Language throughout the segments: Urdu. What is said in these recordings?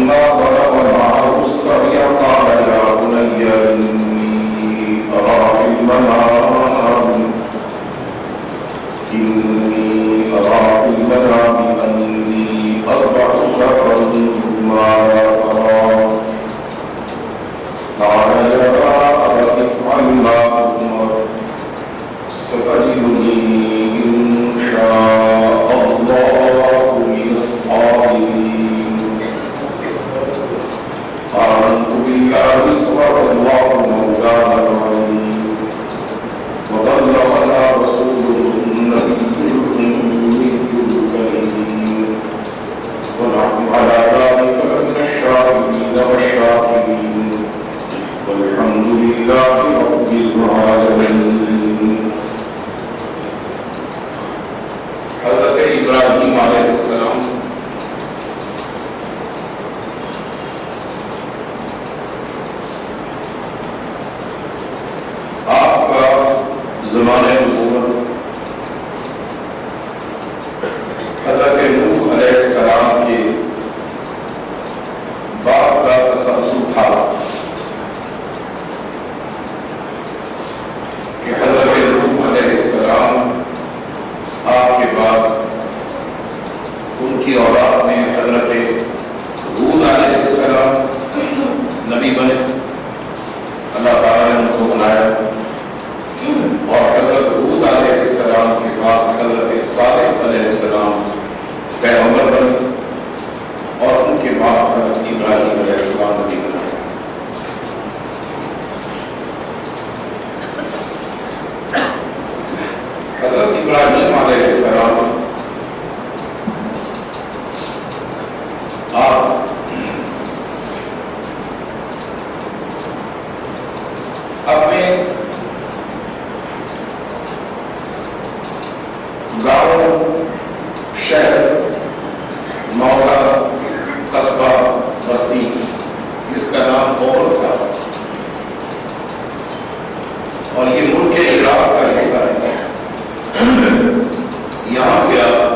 فلما بلغ معه السعي قال يا بني إني أرى في المنام أني أذبحك فانظر ماذا ترى قال يا أبت افعل ما تؤمر ستجدني إن شاء الله من الصابرين آمنت بالله صدق الله مولانا العظيم وبلغنا رسوله النبي الأمي الكريم ونحن على ذلك من الشاهدين والشاكرين والحمد لله رب العالمين. حضرت ابراہیم علیہ السلام آپ کا زمانہ نبوت حضرت نوح علیہ السلام کے باپ کا تسلسل تھا کہ حضرت نوح علیہ السلام آپ کے بعد ان کی اولاد میں حضرت ہود علیہ السلام نبی بنے، اللہ تعالیٰ نے ان کو بنایا، اور حضرت ہود علیہ السلام کے بعد حضرت صالح علیہ السلام پیغمبر بنے، اور ان کے بعد حضرت ابراہیم علیہ السلام نبی بنایا۔ حضرت ابراہیم علیہ السلام آپ اپنے گاؤں، شہر، موضع، قصبہ، بستی جس کا نام اور تھا، اور یہ ملک عراق کا حصہ ہے، یہاں سے آپ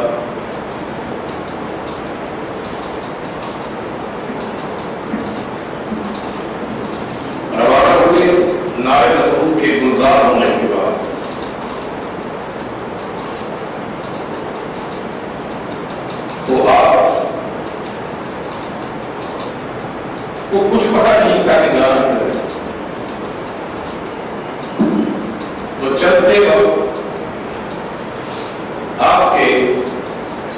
روانہ ہوئے نارے نمرود کے گلزار ہونے کے بعد۔ تو آپ کو کچھ پتہ نہیں تھا کہ جانا ہے، تو چلتے وقت آپ کے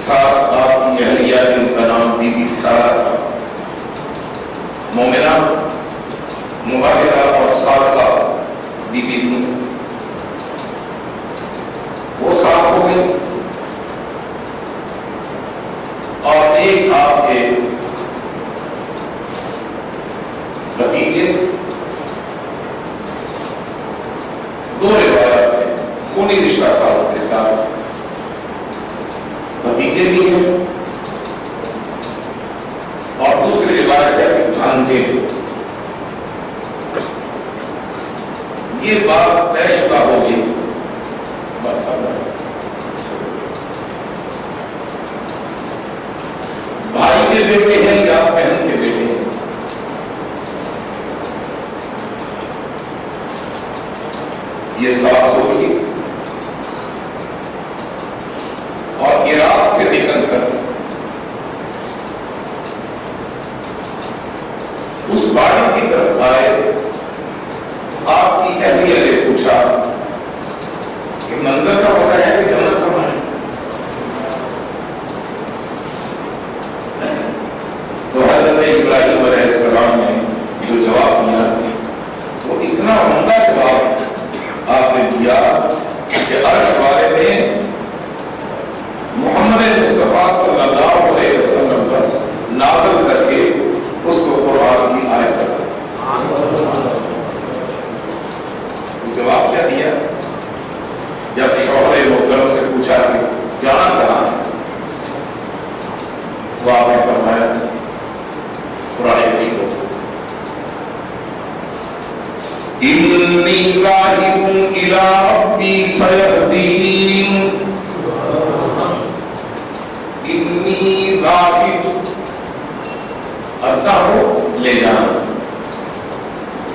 ساتھ آپ کی اہلیہ جن کا نام بی بی سارہ تھا، مومنہ، مبارکہ اور صادقہ بی بی تھی، وہ ساتھ ہو گئی، اور ایک آپ کے بھتیجے، دو روایات ہیں، خونی رشتہ تھا ان کے ساتھ، بھتیجے بھی ہیں، اور دوسری روایت ہے کہ بھانجے ہیں۔ یہ بات طے شدہ ہوگی، بس بھائی کے بیٹے ہیں یا بہن کے بیٹے ہیں، یہ ساتھ ہوگی، اور عراق سے نکل کر اس باڑی کی طرف آئے۔ آپ کی اہلیہ نے پوچھا کہ منظر کا پتہ ہے کہ جنت کہاں ہے؟ تو حضرت ابراہیم علیہ السلام نے جو جواب دیا وہ اتنا عمدہ جواب آپ نے دیا کہ عرش والے نے محمد مصطفیٰ صلی اللہ علیہ وسلم پر نازل کر کے اس کو قرآن کی آیت کر دیا۔ جواب کیا دیا؟ جب شوہر محترم سے پوچھا کہ جانا کہاں ہے، وہ آپ نے فرمایا قرآن کریم کو، انی ذاہب الی ربی سیہدین، انی ذاہب لے جانا،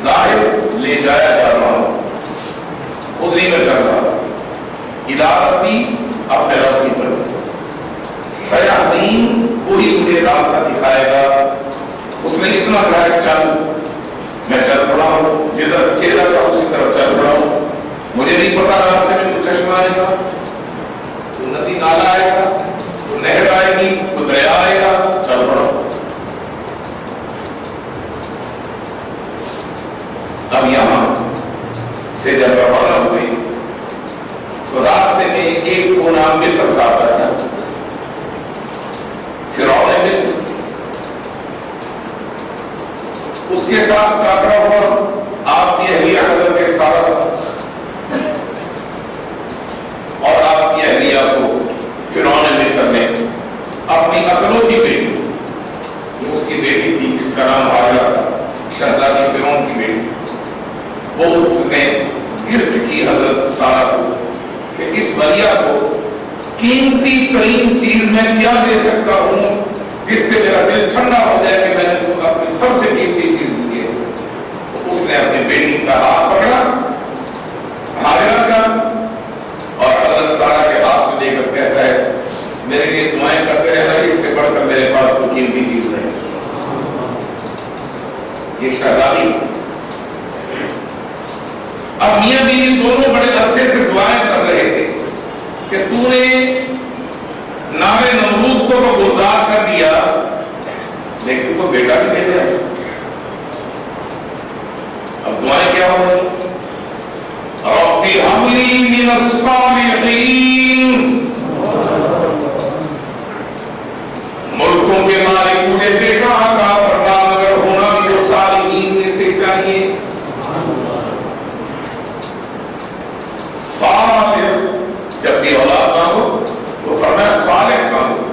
ظاہر لے جایا جا رہا ہوں، خود نہیں میں چل رہا، الہی اپنے رب کی طرف، سیاحین کوئی مجھے راستہ دکھائے گا، اس نے اتنا کہا کہ چل، میں چل پڑا ہوں، جدھر چہرہ تھا اسی طرف چل پڑا ہوں، مجھے نہیں پتا راستے میں کوئی چشمہ آئے گا، کوئی ندی نالا آئے گا، کوئی نہر آئے گی، کوئی دریا آئے گا، چل پڑا ہوں۔ اب یہاں سے جب روانہ ہوئی تو راستے میں ایک کونا مصر کا آتا تھا، فرعون مصر، اس کے ساتھ ٹاکرا ہوا آپ کی اہلیہ حضرت سارہ اور آپ کی اہلیہ کو فرعون مصر نے اپنی اکلوتی بیٹی، جو اس کی بیٹی تھی جس کا نام ہاجرہ تھا، شہزادی فرعون کی بیٹی، وہ اس نے گفٹ کی حضرت سارہ کو کہ اس بلیا کو قیمتی ترین چیز میں کیا دے سکتا ہوں جس سے میرا دل ٹھنڈا ہو جائے کہ میں نے اپنی سب سے قیمتی چیز دی ہے۔ تو اس نے اپنی بیٹی کا ہاتھ پکڑا، ہاجرہ کا، اور حضرت سارہ کے ہاتھ میں لے کر کہتا ہے میرے لیے دعائیں کرتے رہنا، اس سے بڑھ کر میرے پاس کوئی قیمتی چیز نہیں۔ یہ شہزادی، اب میاں بیوی دونوں بڑے عرصے سے دعائیں کر رہے تھے کہ تو نے نام نمرود کو تو گلزار کر دیا لیکن کو بیٹا بھی دے دیا۔ اب دعائیں کیا ہو رہی؟ رب هب لي من الصالحین، ملکوں کے مالک مجھے بیٹا عطا فرما، مگر ہونا بھی تو صالحین میں سے چاہیے۔ صالح، جب بھی اولاد مانگو تو فرمایا صالح مانگو،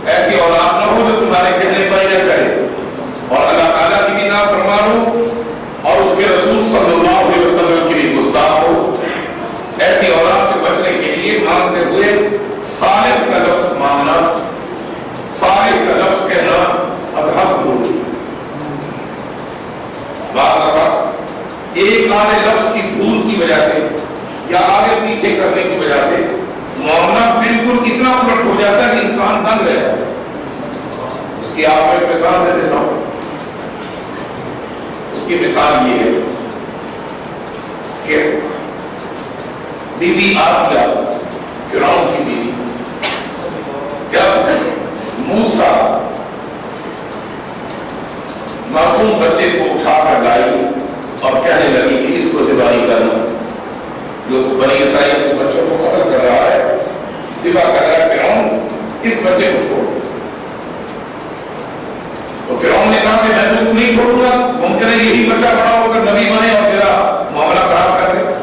ایسی اولاد نہ ہو جو تمہارے کہنے پر نہ چلے اور اللہ تعالیٰ کی بھی نافرمانو اور اس کے رسول صلی اللہ علیہ وسلم کی بھی گستاخ ہو۔ ایسی اولاد سے بچنے کے لیے مانگتے ہوئے صالح کا لفظ مانگنا، صالح کا لفظ کہنا ازحد ضروری ہے۔ بعض دفعہ ایک آدھے لفظ کی بھول کی وجہ سے یا آگے پیچھے کرنے کی وجہ سے معاملہ بالکل اتنا الٹ ہو جاتا ہے کہ انسان دنگ رہ جاتا ہے۔ اس کی آپ کو ایک مثال دے دیتا ہوں۔ اس کی مثال یہ ہے کہ بی بی آسیہ، فرعون کی بیوی، جب موسیٰ معصوم بچے کو اٹھا کر لائی اور کہنے لگی کہ اس کو ذبح کرنا، جو تو بنی اسرائیل کے بچوں کو قتل کر رہا ہے، ذبح کر رہا ہے فرعون، اس بچے کو چھوڑ۔ تو فرعون نے کہا کہ میں تو نہیں چھوڑوں گا، ممکن ہے یہی بچہ بڑا ہو کر نبی بنے اور میرا معاملہ خراب کر دے۔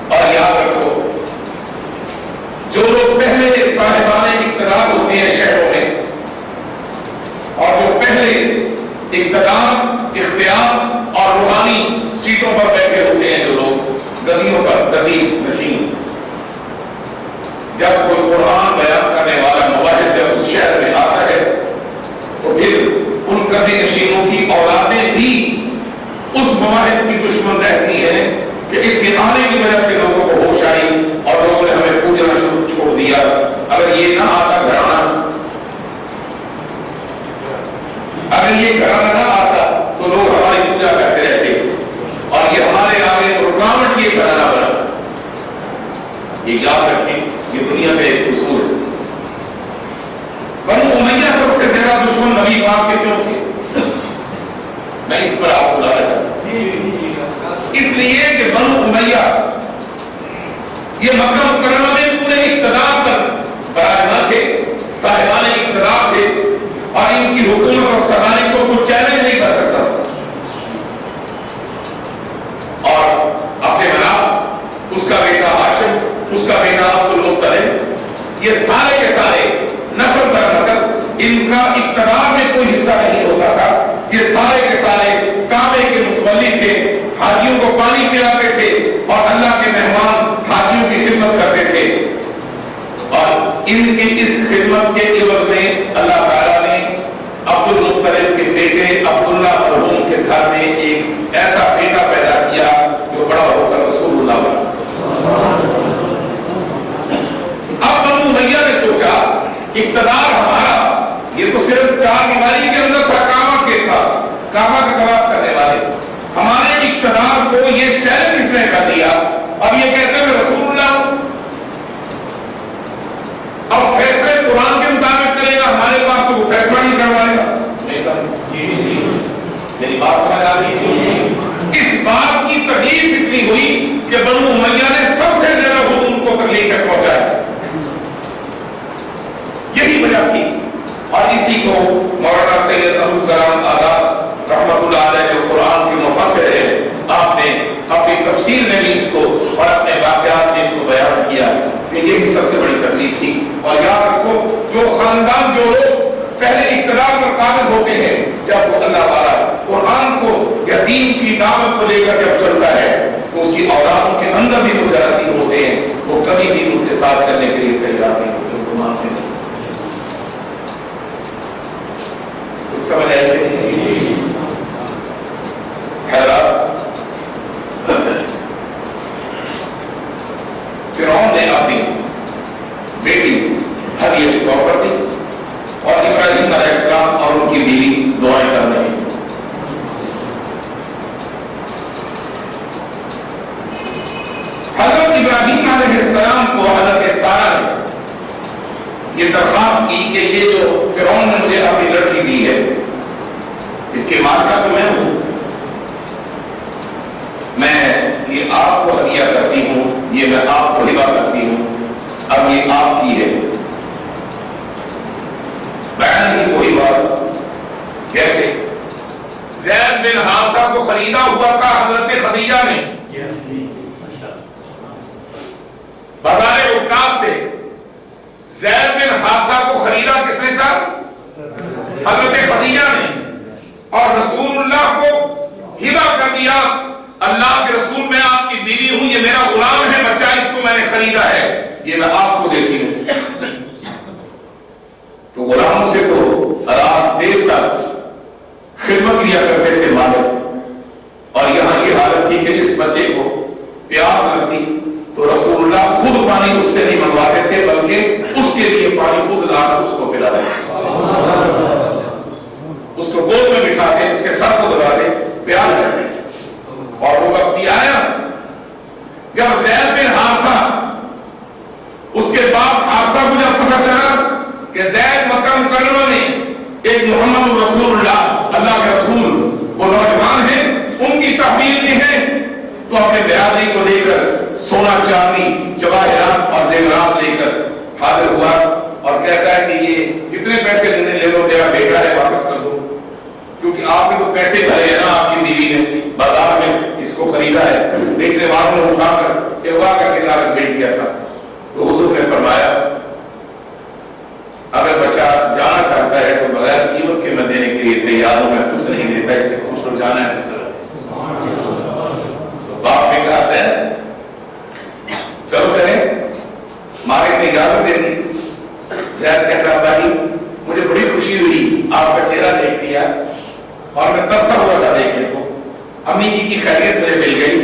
اور یاد رکھو، جو لوگ پہلے صاحبان اقتدار ہوتے ہیں شہروں میں، اور جو پہلے اقتدار، اختیار اور روحانی سیٹوں پر بیٹھے ہوتے ہیں، جو لوگ گدیوں پر، گدی نشین، جب کوئی قرآن بیان کرنے والا مواحد جب اس شہر میں آتا ہے تو پھر ان گدی نشینوں کی اولادیں بھی اس مواحد کی دشمن رہتی ہیں کہ اس کے آنے کی وجہ سے لوگوں کو ہوش آئی اور لوگوں نے ہمیں پوجنا چھوڑ دیا۔ اگر یہ نہ آتا گھرانہ، اگر یہ گھرانہ نہ آتا تو لوگ ہماری پوجا کرتے رہتے اور یہ ہمارے آگے رکاوٹ یہ گھرانہ بنا۔ یہ یاد رکھیں، یہ دنیا کا ایک اصول ہے۔ بنو امیہ سب سے زیادہ دشمن نبی پاک کے کیوں تھے؟ میں اس پر آپ کو بتانا چاہتا ہوں، اس لیے کہ بنو امیہ یہ مکہ مکرمہ میں پورے اقتدار پر براجمان تھے، صاحبان اقتدار تھے، اور ان کی حکومت اور سرمایہ کو کوئی چیلنج نہیں کر سکتا۔ اور اپنے مناف، اس کا بیٹا ہاشم، اس کا بیٹا عبد المطلب، یہ سارے کے سارے نسل در نسل ان کا اقتدار میں کوئی حصہ نہیں ہوتا تھا۔ یہ سارے کے سارے کعبے کے متولی تھے، حاجیوں کو پانی پلاتے تھے اور اللہ کے مہمان حاجیوں کی خدمت کرتے تھے۔ ان کی اس خدمت کے عوض میں اللہ تعالیٰ نے عبد المطلب کے بیٹے عبداللہ مرحوم کے گھر میں ایک ایسا بیٹا پیدا کیا جو بڑا ہو کر رسول اللہ بنا۔ اب بنو امیہ نے سوچا اقتدار ہمارا یہ تو صرف چار دیواری کے اندر تھا، کعبہ کے پاس، کعبہ کا طواف کرنے والے، ہمارے اقتدار کو یہ چیلنج اس نے کر دیا۔ اب یہ کہتے ہیں رسول اللہ اب فیصلے قرآن کے مطابق کرے گا، ہمارے پاس تو وہ فیصلہ نہیں کروائے گا۔ نہیں سمجھ میری بات سمجھ آ رہی ہے؟ اس بات کی تکلیف اتنی ہوئی کہ بنو امیہ نے سب سے زیادہ حضور کو تکلیف پہنچایا۔ یہی وجہ تھی، اور اسی کو مولانا سید ابوالکلام آزاد رحمۃ اللہ علیہ جو قرآن کے مفسر ہے، آپ نے اپنی تفسیر میں بھی اس کو اور اپنے واقعات میں اس کو بیان کیا کہ یہی سب سے بڑی تکلیف تھی۔ اور یاد رکھو جو خاندان جو لوگ پہلے اقتدار پر قابض ہوتے ہیں، جب وہ اللہ تعالیٰ قرآن کو یا دین کی دعوت کو لے کر جب چلتا ہے تو اس کی اولادوں کے اندر بھی جو جراثیم ہوتے ہیں وہ کبھی بھی ان کے ساتھ چلنے کے لیے تیار نہیں ہوتے، ان کو مانتے نہیں۔ کچھ سمجھ آئے گی؟ حیرات فرعون نے اپنی بیٹی ہدیہ کے طور پر دی اور ابراہیم علیہ السلام اور ان کی بیوی دعائیں کر رہے ہیں۔ حضرت ابراہیم علیہ السلام کو حضرت سارہ نے یہ درخواست کی کہ یہ جو فرعون نے مجھے اپنی لڑکی دی ہے اس کے مالکہ تو میں ہوں، میں یہ آپ کو ہدیہ کرتی ہوں، یہ میں آپ کو ہبہ کرتی ہوں، اب یہ آپ کی ہے۔ بیان ہی وہی بات کیسے زید بن حارثہ کو خریدا ہوا تھا حضرت خدیجہ نے بازار عکاظ سے۔ زید بن حارثہ کو خریدا کس نے تھا؟ حضرت خدیجہ نے، اور رسول اللہ کو ہبہ کر دیا، اللہ کے رسول میں آپ کی بیوی ہوں، یہ میرا غلام ہے بچہ، اس کو میں نے خریدا ہے، یہ میں آپ کو دیتی ہوں۔ تو غلاموں سے تو رات دیر تک خدمت لیا کرتے تھے مالک، اور یہاں یہ حالت تھی کہ اس بچے کو پیاس لگتی تو رسول اللہ خود پانی اس سے نہیں منگواتے تھے بلکہ اس کے لیے پانی خود لا کر اس کو پلاتے، اس کو گود میں بٹھاتے، اس کے سر کو دباتے، پیاس لگتی۔ اور وہ وقت بھی آیا جب زید بن حارثہ اس کے باپ حارثہ کو جب پتہ چلا کہ زید مکہ مکرمہ میں ایک محمد رسول اللہ، اللہ کے رسول وہ نوجوان ہیں، ان کی تحویل بھی ہے، تو اپنے برادری کو لے کر سونا چاندی جواہرات اور زیورات لے کر حاضر ہوا اور کہتا ہے کہ یہ کتنے پیسے لے لو، تیرا بیٹا ہے واپس کر دو، کیونکہ آپ نے تو پیسے بھرے ہیں نا، آپ کی بیوی نے بازار میں اس کو خریدا ہے، بیچنے والوں نے اٹھا کر اغوا کر کے لاکر بیچ دیا تھا۔ تو حضور نے فرمایا اگر بچہ جانا چاہتا ہے تو بغیر قیمت کے میں دینے کے لیے تیار ہوں، میں کچھ نہیں دیتا، اس سے خوش ہو جانا ہے تو چلو۔ تو باپ نے کہا چلو چلے، مالک نے اجازت دے دی۔ زید کہتا بھائی مجھے بڑی خوشی ہوئی آپ کا چہرہ دیکھ لیا اور میں ترسا ہوا تھا دیکھنے کو، امی جی کی خیریت مجھے مل گئی،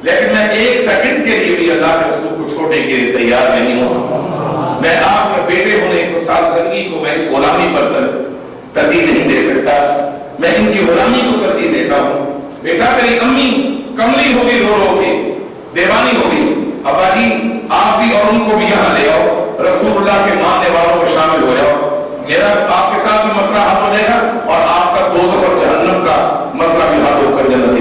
لیکن میں ایک سیکنڈ کے لیے بھی اللہ کے رسول کو چھوڑنے کے لیے تیار نہیں ہوں۔ میں آپ کے بیٹے ہونے کو سال زندگی کو میں اس غلامی پر ترجیح نہیں دے سکتا، میں ان کی غلامی کو ترجیح دیتا ہوں۔ بیٹا میری امی کملی ہوگی، رو رو کے دیوانی ہوگی، ابا جی آپ بھی اور ان کو بھی یہاں لے آؤ، رسول اللہ کے ماننے والوں کو شامل ہو جاؤ، میرا آپ کے ساتھ بھی مسئلہ حل ہو جائے گا اور آپ کا دوزخ اور جہنم کا مسئلہ بھی حل ہو کر جنت میں۔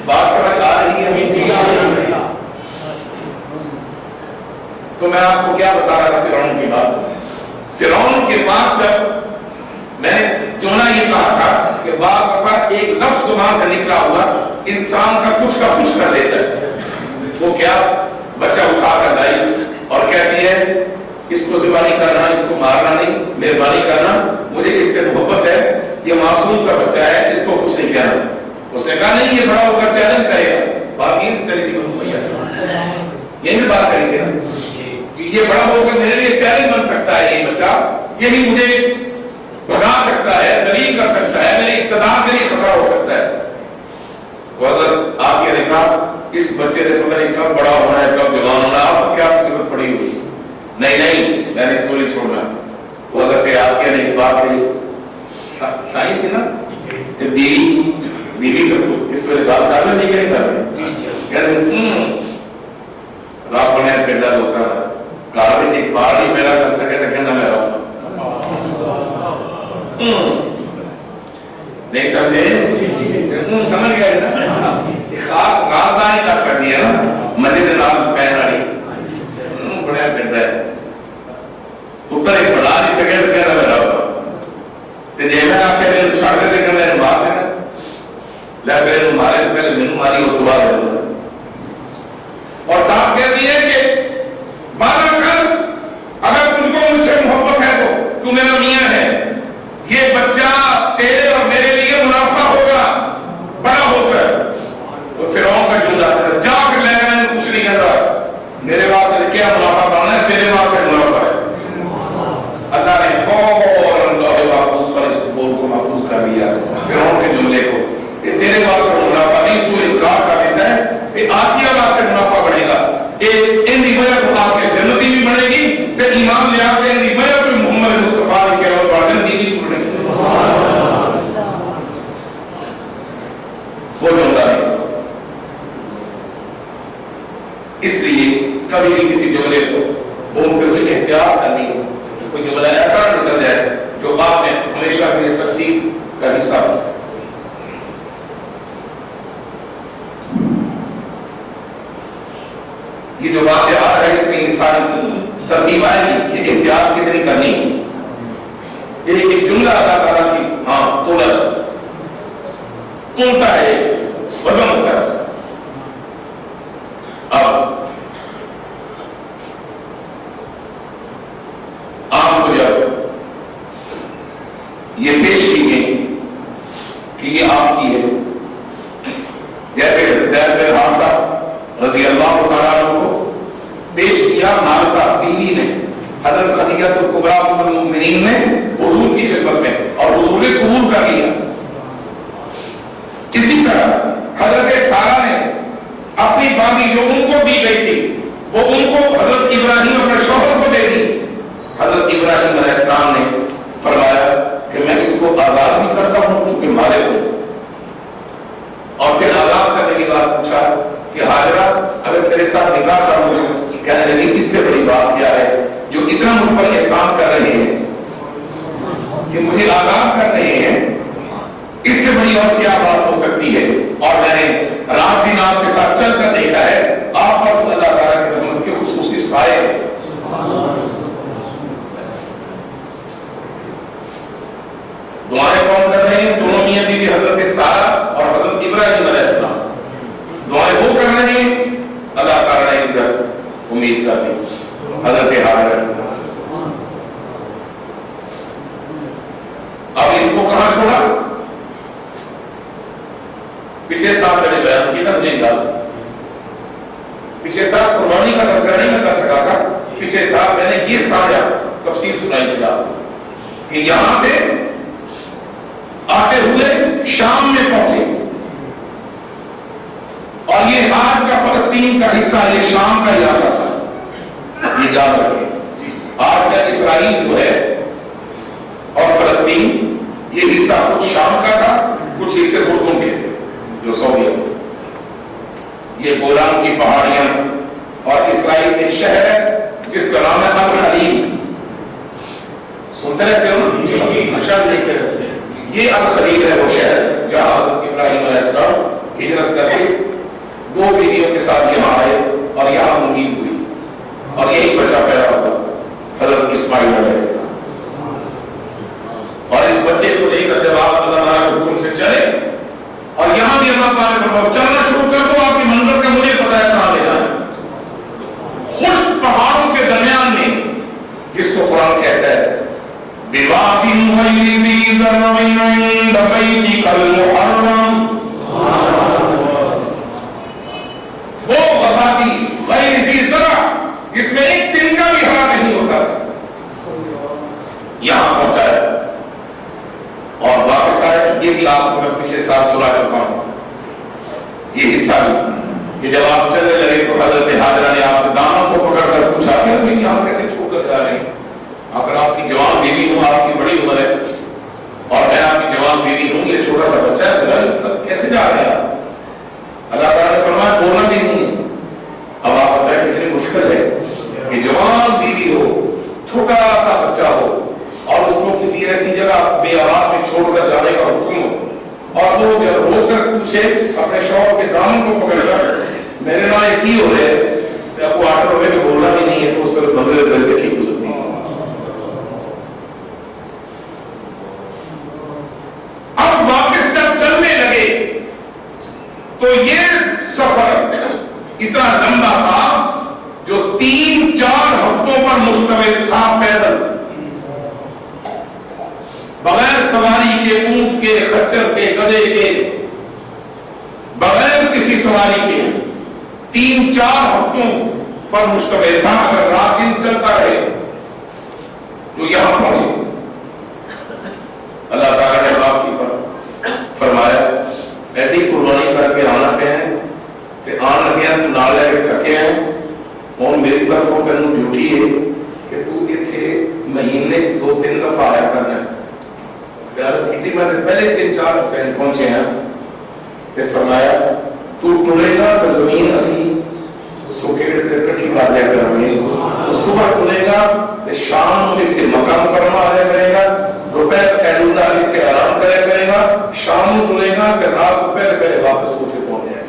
بات سمجھ آ رہی ہے؟ تو میں آپ کو کیا بتا رہا تھا فرعون کی بات۔ فرعون کے پاس جب میں نے چونا یہ کہا تھا کہ بعض دفعہ ایک لفظ زبان سے نکلا ہوا انسان کا کچھ کر دیتا ہے۔ وہ کیا؟ بچہ اٹھا کر لائی اور کہتی ہے اس کو ذبح نہیں کرنا، اس کو مارنا نہیں، مہربانی کرنا، مجھے اس سے محبت ہے، یہ معصوم سا بچہ ہے، اس کو کچھ نہیں کہنا۔ اس نے کہا نہیں، یہ بڑا ہو کر چیلنج کرے گا، باقی اس طرح کی بنو امیہ یہی بات کری تھی نا کہ یہ بڑا ہو کر میرے لیے چیلنج بن سکتا ہے، یہ بچہ یہی مجھے بھگا سکتا ہے، ذلیل کر سکتا ہے، میرے اقتدار کے لیے خطرہ ہو سکتا ہے۔ تو حضرت آسیہ نے کہا اس بچے نے پتہ نہیں کب بڑا ہونا ہے کب جوان ہونا ہے، اب کیا مصیبت پڑی ہوئی، نہیں میں نے اس کو نہیں چھوڑنا۔ تو حضرت آسیہ نے ایک بات کہی، سائنس ہے نا کہ بیوی کس وجہ بات کر رہے نہیں کر رہے رات بنے پیدا ہو کر کہا کہ ایک بار ہی پیدا کر سکے تو کہنا میں رہا نہیں سمجھے، سمجھ گئے نا، خاص رازداری کا کر دیا نا مسجد نام پہن رہی بڑا پیدا ہے اوپر ایک بڑا نہیں سکے تو کہنا میں رہا تو جی میں آپ کے چھاڑ کے دیکھنا میرے بات ہے نا پہلے مارے پہلے مینو ماری اس کے بعد اور صاحب کہہ دیا کہ وعدہ کر اگر تجھ کو مجھ سے محبت ہے تو میرا میاں ہے، یہ بچہ تیرے اور میرے لیے منافع ہوگا بڑا ہو کر۔ تو فرعون کا جملہ جا کر لے گا، میں کچھ نہیں کہتا، میرے واسطے کیا منافع پانا ہے، تیرے واسطے منافع ہے۔ اللہ نے فوراً لوح محفوظ پر اس بول کو محفوظ کر دیا فرعون کے جملے کو، یہ تیرے واسطے منافع نہیں، تو انکار کر دیتا ہے کہ آسیہ واسطے منافع بڑھے گا، ان دی وجہ تو آسیہ جنتی بھی بڑھے گی تے ایمان لے آتے ان دی وجہ تو محمد مصطفیٰ کی کہہ اور جنتی بھی بڑھے گی۔ وہ جملہ ہے، اس لیے کبھی بھی کسی جملے کو بولتے ہوئے احتیاط کرنی ہے، کوئی جملہ ایسا نکل جائے جو آپ نے ہمیشہ کے لیے ترتیب کا حصہ ہو۔ یہ جو واقعات ہے اس میں انسانی ترتیب آئے گی کہ احتیاط کتنی کرنی ہے۔ ایک جملہ ادا کرا کہ ہاں تولتا ہے، وزن ہوتا ہے اس کا۔ اب آپ کو جب یہ پیش کی گئی کہ یہ آپ کی ہے، جیسے زید بن حارثہ رضی اللہ تعالیٰ عنہ کو پیش کیا مالکہ بیوی نے حضرت خدیجہ الکبریٰ ام المؤمنین نے حضور کی خدمت میں، اور حضور نے قبول کر لیا۔ اسی طرح حضرت سارہ نے اپنی باندھی جو ان کو دی گئی تھی وہ ان کو حضرت ابراہیم اپنے شوہر کو دے دی۔ حضرت ابراہیم علیہ السلام نے فرمایا کہ میں اس کو آزاد بھی کرتا ہوں چونکہ مالک ہوں، اور پھر آزاد کرنے کی بات پوچھا کہ حاجرہ اگر تیرے ساتھ نکاح کروں، کہنے لگی اس سے بڑی بات کیا ہے جو اتنا مجھ پر احسان کر رہے ہیں کہ مجھے آزاد کر رہے ہیں، اس سے بڑی اور کیا بات ہو سکتی ہے۔ اور میں نے رات دن آپ کے ساتھ چل کر دیکھا ہے آپ پر اللہ تعالیٰ کے رحمت کے خصوصی سائے ہیں۔ دعائیں کون کر رہے ہیں؟ دونوں میاں بیوی حضرت سارہ اور حضرت ابراہیم علیہ السلام دعائیں وہ کر رہے ہیں، اللہ تعالیٰ نے امید کر دی۔ حضرت حاجرہ اب ان کو کہاں چھوڑا؟ پچھلے سال میں نے بیان کیا تھا، مجھے یاد پچھلے سال قربانی کا تذکرہ نہیں میں کر سکا تھا، پچھلے سال میں نے یہ سارا تفصیل سنائی تھی کہ یہاں سے آتے ہوئے شام میں پہنچے، اور یہ آج کا فلسطین کا حصہ یہ شام کا علاقہ تھا، یہ یاد رکھیں۔ آج کا اسرائیل جو ہے اور فلسطین یہ حصہ کچھ شام کا تھا، کچھ حصے اردن کے تھے جو سعودیہ۔ یہ گولان کی پہاڑیاں اور اسرائیل ایک شہر ہے جس کا نام ہے الخلیل، سنتے رہتے ہو اشار دیکھتے رہتے ہیں، یہ الخلیل ہے وہ شہر جہاں حضرت ابراہیم علیہ السلام ہجرت کر کے دو بیویوں کے ساتھ یہاں آئے اور یہاں امید ہوئی، اور یہی بچہ پیدا ہوا حضرت اسماعیل علیہ السلام۔ اور اس بچے کو لے کر جب آپ اللہ تعالیٰ کے حکم سے چلے، اور یہاں بھی اللہ تعالیٰ نے فرمایا چلنا شروع کر دو، آپ کی منظر کا مجھے پتہ ہے کہاں لے جانا، خشک پہاڑوں کے درمیان میں، جس کو قرآن کہتا ہے بِوَادٍ غَيْرِ ذِي زَرْعٍ عِندَ بَيْتِكَ الْمُحَرَّمِ، وہ وادی غیر ذی زرع جب آپ چلنے لگے تو حضرت حاجرہ نے آپ کے دامن کو پکڑ کر پوچھا کہ ابھی یہاں کیسے چھوڑ کر جا رہے ہیں؟ اگر آپ کی جوان بیوی ہوں، آپ کی بڑی عمر ہے اور میں آپ کی جوان بیوی ہوں، یہ چھوٹا سا بچہ ہے، کیسے جا رہے ہیں آپ؟ اللہ تعالیٰ نے فرمایا بولنا بھی نہیں ہے۔ اب آپ بتائیں کتنی مشکل ہے کہ جوان بیوی ہو، چھوٹا سا بچہ ہو اور اس کو کسی ایسی جگہ بے آباد میں چھوڑ کر جانے کا حکم ہو، اور وہ جب رو کر پوچھے اپنے شوہر کے دامن کو پکڑ کر میرے نام یہ کی ہو رہے کہ آپ کو 8 روپے میں بولنا بھی نہیں ہے، تو اس پر بغیر دل کے ٹھیک گزرتی ہے۔ اب واپس جب چلنے لگے تو یہ سفر اتنا لمبا تھا جو 3-4 ہفتوں پر مشتمل تھا، پیدل، بغیر سواری کے، اونٹ کے، خچر کے، گدھے کے، بغیر کسی سواری کے 3-4 ہفتوں پر مشتمل تھا۔ اگر رات دن چلتا رہے تو یہاں پہنچے۔ اللہ تعالیٰ نے واپسی پر فرمایا ایڈی قربانی کر کے آنا پہ ہے کہ آن لگیا تو نہ لے کے تھکے ہیں، اور میری طرف وہ تینوں ڈیوٹی ہے کہ تو اتنے مہینے 2-3 دفعہ آیا کرنا ہے۔ عرض کی تھی میں نے پہلے 3-4 دفعے پہنچے ہیں، پھر فرمایا تو ٹرے گا تو زمین اسی سکیڑ کے کٹھی بات ہے کریں، تو صبح ٹرے گا تو شام میں تھے مقام کرما آیا کرے گا، دوپہر پہلودا بھی تھے آرام کرے گا، شام میں ٹرے گا کہ رات دوپہر پہلے واپس ہوتے پہنچ جائے گا۔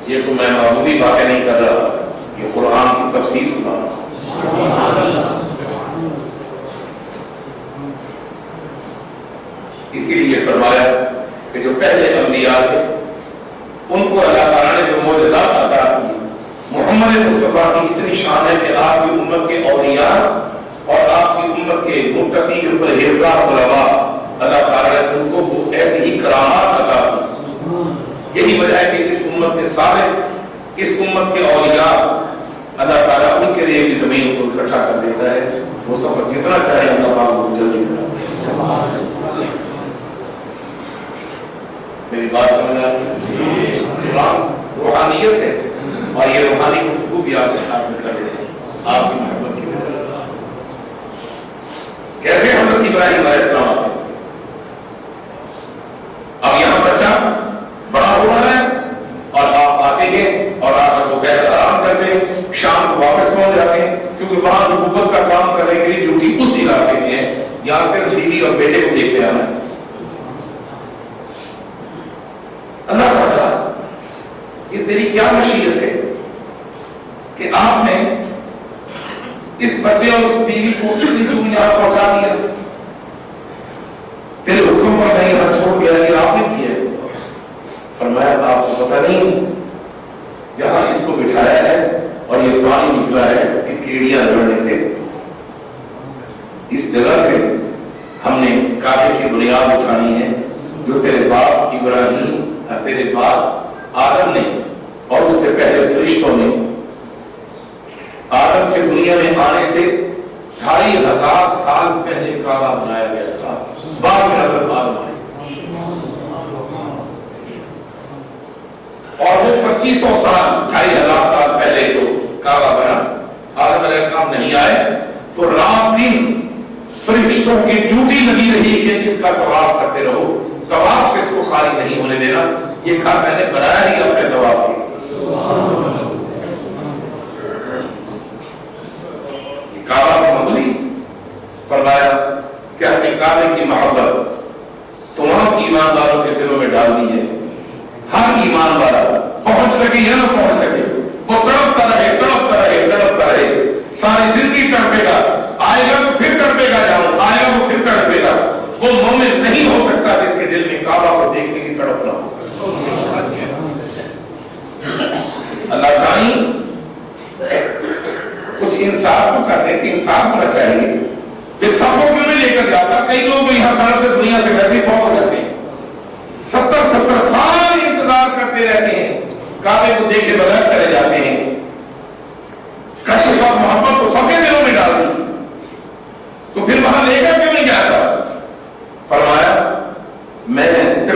یہ تو میں معمولی باتیں نہیں کر رہا، یہ قرآن کی تفسیر سنا رہا۔ اسی لیے فرمایا کہ جو پہلے انبیاء تھے ان کو اللہ تعالیٰ نے جو معجزات عطا کیے، محمد مصطفیٰ کی اتنی شان ہے کہ آپ کی امت کے اولیاء اور آپ کی امت کے متقی پرہیزگار علماء، اللہ تعالیٰ نے ان کو ایسی ہی کرامات عطا کی۔ یہی وجہ ہے کہ اس امت کے صالح، اس امت کے اولیاء، اللہ تعالیٰ ان کے لیے بھی زمین کو اکٹھا کر دیتا ہے۔ وہ سفر جتنا چاہے اللہ پاک کو جلدی کرا۔ میری بات سمجھ آ رہی ہے؟ قرآن روحانیت ہے، اور یہ روحانی گفتگو بھی آپ کے ساتھ میں کر رہے ہیں آپ کی محبت کی وجہ سے۔ کیسے حضرت ابراہیم علیہ السلام آتے ہیں؟ اب یہاں بچہ بڑا ہو رہا ہے اور آپ آتے ہیں اور آپ کو بیٹھ آرام کرتے ہیں، شام کو واپس پہنچ جاتے ہیں، کیونکہ وہاں نبوت کا کام کرنے کے لیے ڈیوٹی اس علاقے میں ہے، یہاں صرف بیوی اور بیٹے کو دیکھتے آنا ہے۔ اللہ تعالیٰ یہ تیری کیا مشیت ہے کہ آپ نے اس بچے اور اس بیوی کو اتنی دور یہاں پہنچا دیا، پھر حکم پر نہیں یہاں چھوڑ گیا، یہ آپ نے کیا۔ فرمایا آپ کو پتہ نہیں جہاں اس کو بٹھایا ہے اور یہ پانی نکلا ہے اس کی ایڑیاں لڑنے سے، اس جگہ سے ہم نے کعبے کی بنیاد اٹھانی ہے جو تیرے باپ ابراہیم اور تیرے باپ آدم نے اور اس سے پہلے فرشتوں نے آدم کے دنیا میں آنے سے 2500 سال پہلے کعبہ بنایا گیا تھا۔ بعد میں حضرت آدم آئے اور وہ 2500 سال 2500 سال پہلے جو کعبہ بنا، آدم علیہ السلام نہیں آئے تو رات دن فرشتوں کی ڈیوٹی لگی رہی کہ اس کا طواف کرتے رہو، طواف سے اس کو خالی نہیں ہونے دینا، یہ گھر میں نے بنایا ہی اپنے طواف کے لیے۔ یہ کعبہ کی معمولی فرمایا کہ اپنے کعبے کی محبت تمام ایمانداروں کے دلوں میں ڈال دی ہے۔ ہر ایمان والا پہنچ سکے یا نہ پہنچ سکے، وہ تڑپتا رہے تڑپتا رہے تڑپتا رہے، ساری زندگی تڑپے گا، آئے گا تو پھر تڑپے گا، جاؤں آئے گا تو پھر تڑپے گا۔ وہ مومن نہیں ہو سکتا جس کے دل میں کعبہ کو دیکھنے کی تڑپ نہ ہو۔ اللہ سائیں کچھ انصاف تو کر دے کہ انصاف ہونا چاہیے، پھر سب کو کیوں نہیں لے کر جاتا؟ کئی لوگ یہاں تڑپتے دنیا سے ویسے ہی فوت ہو جاتے ہیں، 70 سال انتظار کرتے رہتے ہیں، کعبے کو دیکھے بغیر چلے جاتے ہیں۔ کشش اور محبت کو سب کے دلوں میں ڈال دی تو پھر وہاں لے کر کیوں نہیں جاتا؟ فرمایا میں صرف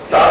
7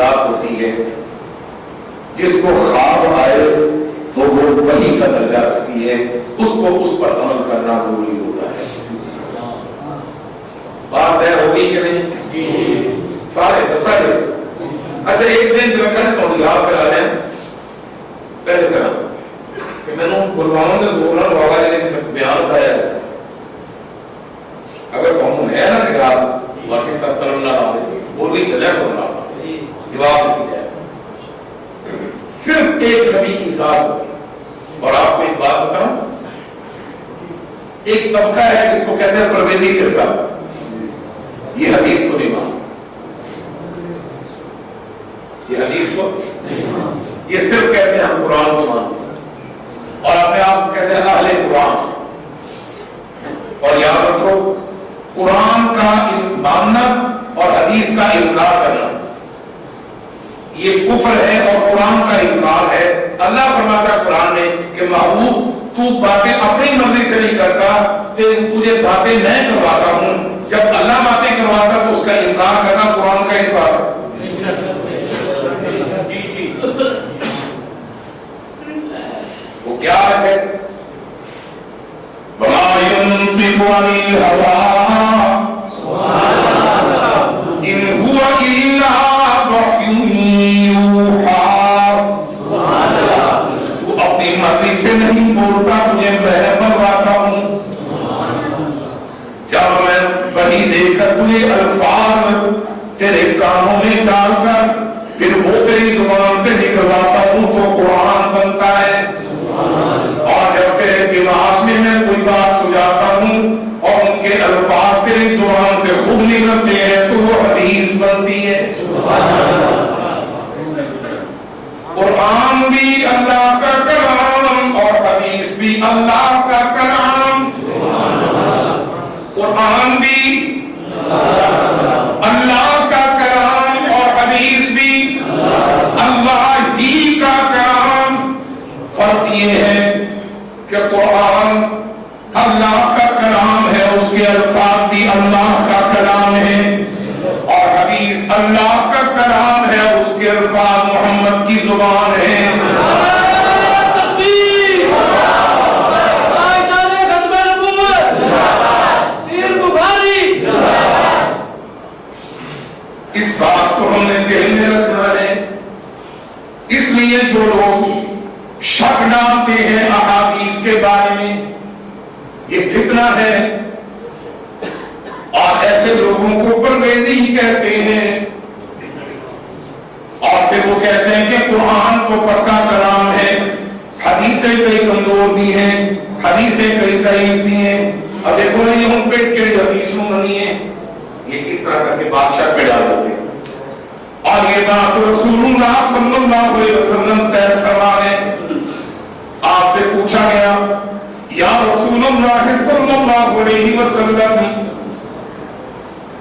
ذات ہوتی ہے جس کو خواب آئے تو وہ وحی کا درجہ رکھتی ہے، اس کو اس پر عمل کرنا ضروری ہوتا ہے۔ بات طے ہوگی کہ نہیں؟ سارے دستاویز اچھا ایک ذہن رکھنا ہے تو یاد کرا رہے ہیں پہلے کرا کہ میں نے قربانوں نے زورن بابا جی نے بیان بتایا ہے اگر تو ہم ہے نا کہ آپ باقی سب طرف نہ آتے وہ بھی چلے کرنا جواب نہیں ہے، صرف ایک نبی کی ذات ہوتی ہے۔ اور آپ کو ایک بات بتاؤں، ایک طبقہ ہے جس کو کہتے ہیں پرویزی فرقہ، یہ حدیث کو نہیں مانتا، یہ حدیث کو یہ صرف کہتے ہیں ہم قرآن کو مانتے ہیں اور اپنے آپ کو کہتے ہیں اہل قرآن۔ اور یاد رکھو قرآن کا ماننا اور حدیث کا انکار کرنا یہ کفر ہے اور قرآن کا انکار ہے۔ اللہ فرماتا ہے قرآن میں کہ محبوب تو باتیں اپنی مرضی سے نہیں کرتا، تجھے باتیں میں کرواتا ہوں، جب اللہ باتیں کرواتا تو اس کا انکار کرنا قرآن کا انکار ہے۔ وہ کیا ہے؟ وَمَا يَنطِقُ عَنِ الْهَوَىٰ إِنْ هُوَ إِلَّا وَحْيٌ يُوحَىٰ۔ تو اپنی مرضی سے نہیں بولتا، تجھے میں بتاتا ہوں۔ جب میں وحی دے کر تجھے الفاظ تیرے کانوں میں ڈال کر پھر وہ تیری زبان سے نکلواتا ہوں تو قرآن بنتا ہے۔ اور جب تیرے دماغ میں کوئی بات سجاتا ہوں اور ان کے الفاظ تیری زبان سے خود نکلتے ہیں تو وہ حدیث بنتی ہے۔ قرآن بھی اللہ کا کلام اور حدیث بھی اللہ کا کلام۔ قرآن بھی اللہ کا کلام اور حدیث بھی اللہ ہی کا کلام۔ فرق یہ ہے کہ قرآن اللہ کا کلام ہے، اس کے الفاظ بھی اللہ کا کلام ہے، اور حدیث اللہ کا کلام ہے، اس کے الفاظ محمد کی زبان ہے۔ اس بات کو ہم نے ذہن میں رکھنا ہے۔ اس لیے جو لوگ شک ڈالتے ہیں احادیث کے بارے میں یہ فتنہ ہے، اور ایسے لوگوں کو پرویزی ہی کہتے ہیں، اور پھر وہ کہتے ہیں کہ قرآن تو پکا کلام ہے، حدیثیں کئی کمزور بھی ہیں، حدیثیں کئی ضعیف بھی ہیں، اب دیکھو نا یہ ہم پیٹ کے حدیثوں بنی ہے، یہ اس طرح کر کے بادشاہ پہ ڈال دیتے ہیں۔ اور یہ بات رسول اللہ صلی اللہ علیہ وسلم طے فرما ہے۔ آپ سے پوچھا گیا یا رسول اللہ صلی اللہ علیہ وسلم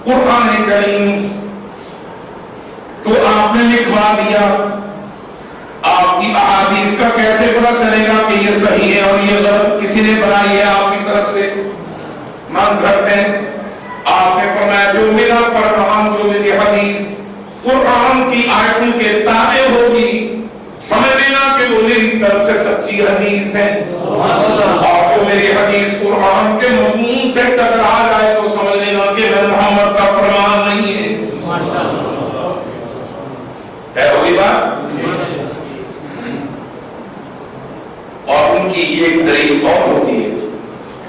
قرآن کریم تو آپ نے لکھوا دیا، آپ کی احادیث کا کیسے پتہ چلے گا کہ یہ صحیح ہے اور یہ غلط کسی نے بنائی ہے آپ کی طرف سے؟ من کرتے ہیں آپ نے فرمایا جو میرا فرمان، جو میری حدیث قرآن کی آیتوں کے تابع ہوگی، سمجھ لینا کہ وہ میری طرف سے سچی حدیث ہے، اور جو میری حدیث قرآن کے مضمون سے ٹکرا جائے تو سمجھ لینا کہ میں محمد کا فرمان نہیں ہے۔ ہے ہوگی بات؟ اور ان کی ایک دلیل اور ہوتی ہے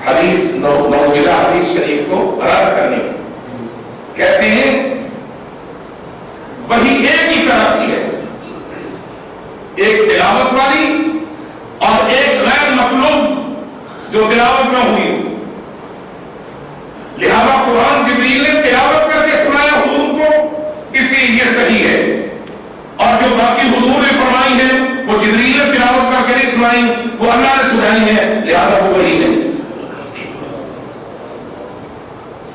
حدیث نوزلہ حدیث شریف کو رد کرنے کی، کہتے ہیں وہی ایک ہی طرح کی ہے، ایک تلاوت والی اور ایک غیر مطلوب جو تلاوت میں ہوئی ہو۔ لہذا قرآن جبریل نے تلاوت کر کے سنایا حضور کو، اسی لیے صحیح ہے، اور جو باقی حضور نے فرمائی ہے وہ جبریل نے تلاوت کر کے نہیں سنائی، وہ اللہ نے سنائی ہے، لہذا وہ وہی نہیں۔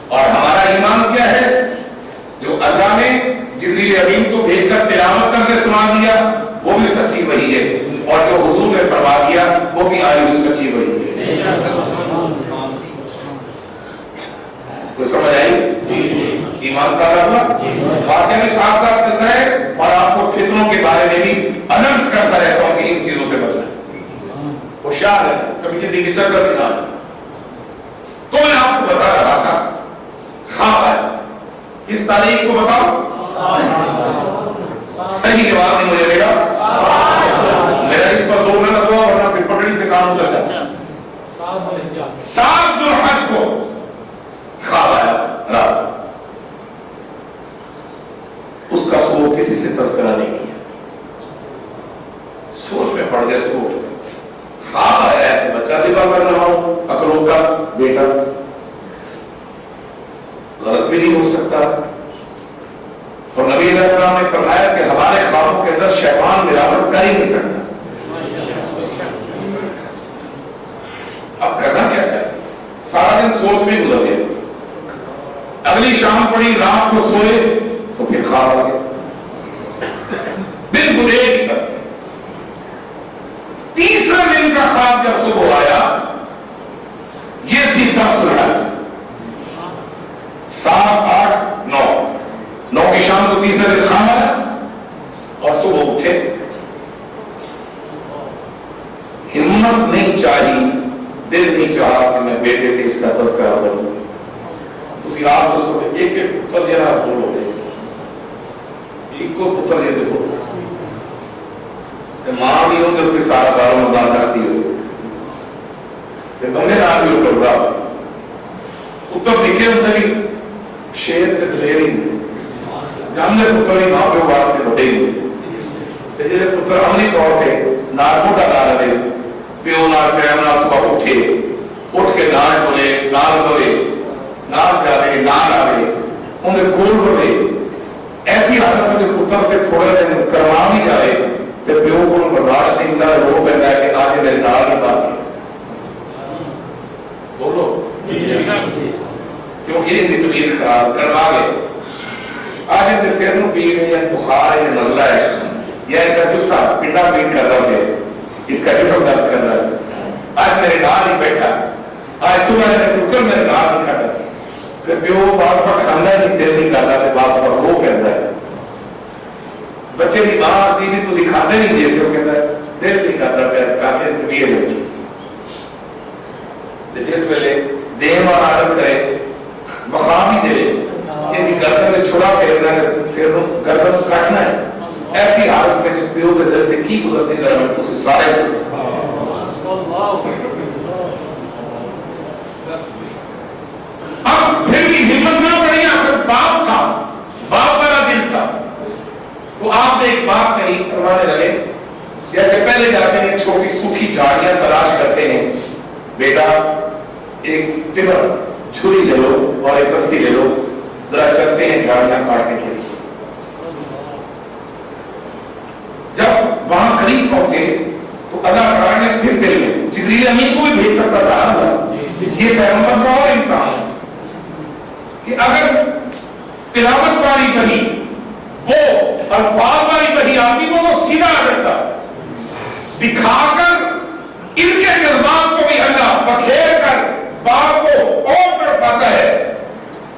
اور ہمارا ایمان کیا ہے؟ جو اللہ نے جبریل امین کو بھیج کر تلاوت کر کے سنا دیا وہ بھی سچی وہی ہے، اور جو حضور نے فرما دیا وہ بھی آئی ہوئی سچی وہی ہے۔ کوئی سمجھ آئی؟ ایمان کا رہا فاتحہ میں ساتھ ساتھ چل رہا ہے اور آپ ہوشیار ہے, کبھی کسی کے چکر میں نہ. تو میں آپ کو بتا رہا تھا خواب ہے. کس تاریخ کو بتاؤ؟ صحیح جواب نہیں مجھے میرا اس پر زور نہ لگا ورنہ پھر پٹڑی سے کام چل جاتا. 7 ذوالحج کو خواب آیا رات. اس کا صبح کسی سے تذکرہ نہیں کیا. سوچ میں پڑ گیا, سوچ خواب آیا ہے کہ بچہ ذبح کر رہا ہوں, اکلوتا بیٹا, غلط بھی نہیں ہو سکتا. اور نبی علیہ السلام نے فرمایا کہ ہمارے خوابوں کے اندر شیطان ملاوٹ کر ہی نہیں سکتا. اب کرنا کیا چاہیے؟ سارا دن سوچ میں گزر گیا. اگلی شام پڑی, رات کو سوئے تو پھر خواب آ گیا بالکل ایک طرح. تیسرا دن کا خواب جب صبح آیا, یہ تھی 10 ذوالحج. 7, 8, 9 کی شام کو تیسرا دن خواب آیا اور صبح اٹھے. ہمت نہیں چاہی, دل نہیں چاہا کہ میں بیٹے سے اس کا تذکرہ کروں. تسی رات کو صبح ایک پتر یہ رہا بولو گے, ایک کو پتر یہ دیکھو ماں بھی ہو جو سارا باروں مدار رکھتی ہو بندے نام بھی اٹھو رہا اتر لکھے ہوتا کہ شیر کے دلیری جامنے پتر ہی ماں پہ واسطے بڑے ہوئے جیسے پتر عملی طور پہ نارکوٹا لا رہے پیو نار پیامنا صبح اٹھے, اٹھ کے نار بولے, نار بولے, نار جا رہے, نار آ رہے, انہیں گول بولے. ایسی حالت میں پتر پہ تھوڑا دن کروا بھی جائے تو پیو کو برداشت نہیں ہوتا, رو کہتا ہے کہ آج میرے نال ہی بات ہے. بولو کیونکہ یہ طبیعت خراب کروا گئے. آج ان کے سر میں پیڑ ہے, یا بخار ہے, یا نزلہ ہے, یا ان کا جسہ پنڈا پیٹ کر رہا ہے, اس کا جسم درد کر رہا ہے. آج میرے نال ہی بیٹھا, آج صبح نے ٹکر میرے نال ہی کھڑا. پھر پیو بعض پر کھانا نہیں دل نہیں کرتا, بعض پر رو کہتا ہے. بچے کی ماں دی تھی تھی کھانے نہیں دے جو کہتا ہے دل نہیں کرتا پہ کھانے طبیعت ہوتی. جس ویلے دین اور عادت کرے مقام ہی دے کہ گردن میں چھڑا پھیرنا ہے, سر گردن کاٹنا ہے. ایسی حالت میں جب پیو کے دل سے کی گزرتی ذرا میں تو سارے اب پھر بھی ہمت نہ پڑی. آخر باپ تھا, باپ بڑا دل تھا, تو آپ نے ایک بات کہی, فرمانے لگے جیسے پہلے جاتے ہیں چھوٹی سوکھی جھاڑیاں تلاش کرتے ہیں, بیٹا ایک تمر چھری لے لو اور ایک بستی لے لو, ذرا چلتے ہیں جھاڑیاں کاٹنے کے لیے. جب وہاں قریب پہنچے تو اللہ تعالیٰ نے پھر دل میں جبریل امین کو بھی بھیج سکتا تھا. یہ پیغمبر کا اور امتحان کہ اگر تلاوت والی بنی وہ الفاظ والی بہی آدمی کو تو سیدھا رکھتا دکھا کر ان کے جذبات کو بھی اللہ بکھیر کر باپ کو اور کر پاتا ہے